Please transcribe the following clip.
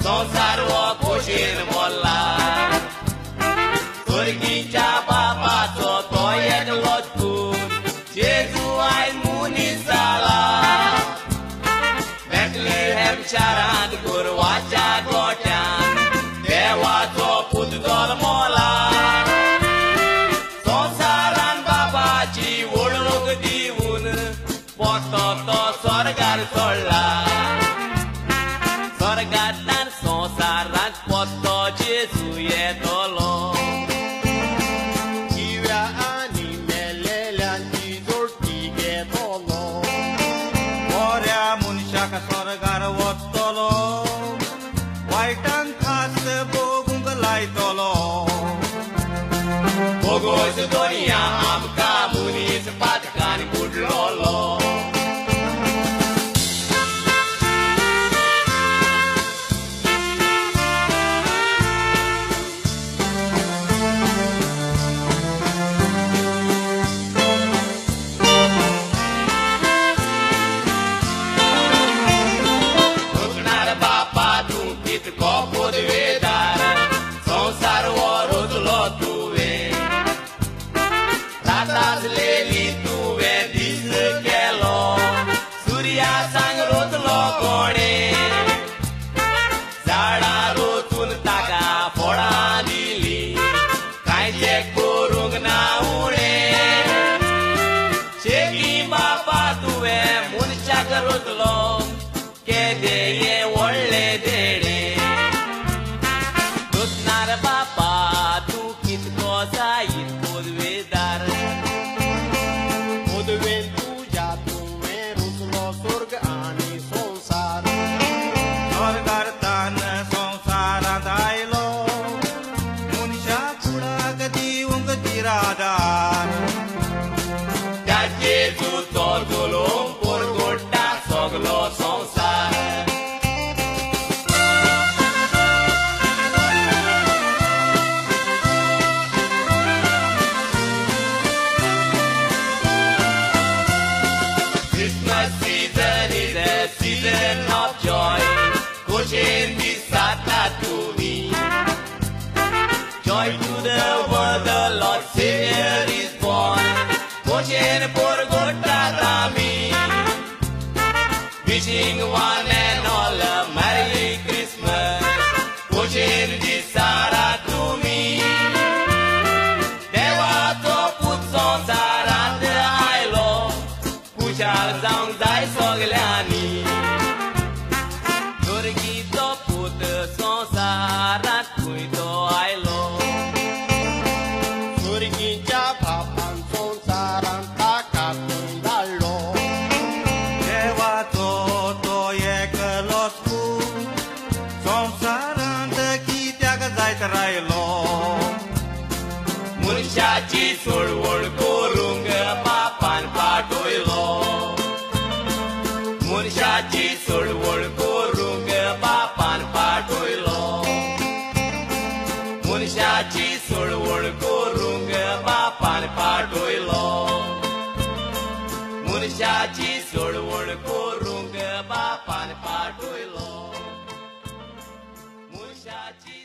संसार हो खोशेन मोल्ला स्वर्गीच्या बापाचो तो एकलोच पूत जेजू आयज मनीस जाला बेथलेहेम शारांत गोरवाच्या गोठ्यान देवाचो पूत जल्मला संसारान बापाची वळख दिवन पोतो तो स्वर्गार चडला स्वर्गांतल्यान संसारांत पोतो जेजू येतलो जिव्या आनी मेलेल्यांची जोडटी घेतलो बऱ्या मनशाक स्वर्गार वतलो वायटान खास भोगूंक लायतलो भोगोस दुनिया आमकां मनीस पातकान बुडलोलो podvedar संसार हो रुजलो तुवें राताच लेली तुवें दीस केलो सुर्या सांग रुजलो कोणें झाडां रोचून ताका फळां दिली कांयचे करूंक ना उणें शेगी बापा तुवें मनशाक रुजलो केदे हें व्हडलें देणें बापा तू कितको जायत podvedar podवेन तुज्या तुवें रुजलो स्वर्ग आनी संसार स्वर्गांतल्यान संसारांत आयलो मनशा कुडाक दिवंक तिरादार त्या जेजूचो जोलोवंक परगोडटा सगलो संसार Season is a season of joy. Koshen disata to me. Joy to the world, the Lord Savior is born. Koshen porgota tami. Wishing one and all a Merry Christmas. Koshen disata to me. Devato put संसारांत आयलो खुशाल जावंक जाय सगल्यांनी स्वर्गीचो पूत संसारांत खंय तो आयलो स्वर्गीच्या बापान संसारांत ताका थंय धाडलो देवाचो तो एकलोच पूत संसारांत कित्याक जायत रायलो मनशाची चळवळ करूंक बापान पाठयलो मनशाची चळवळ करूंक बापान पाठयलो मनशाची चळवळ करूंक बापान पाठयलो मनशाची चळवळ करूंक बापान पाठयलो मनशाची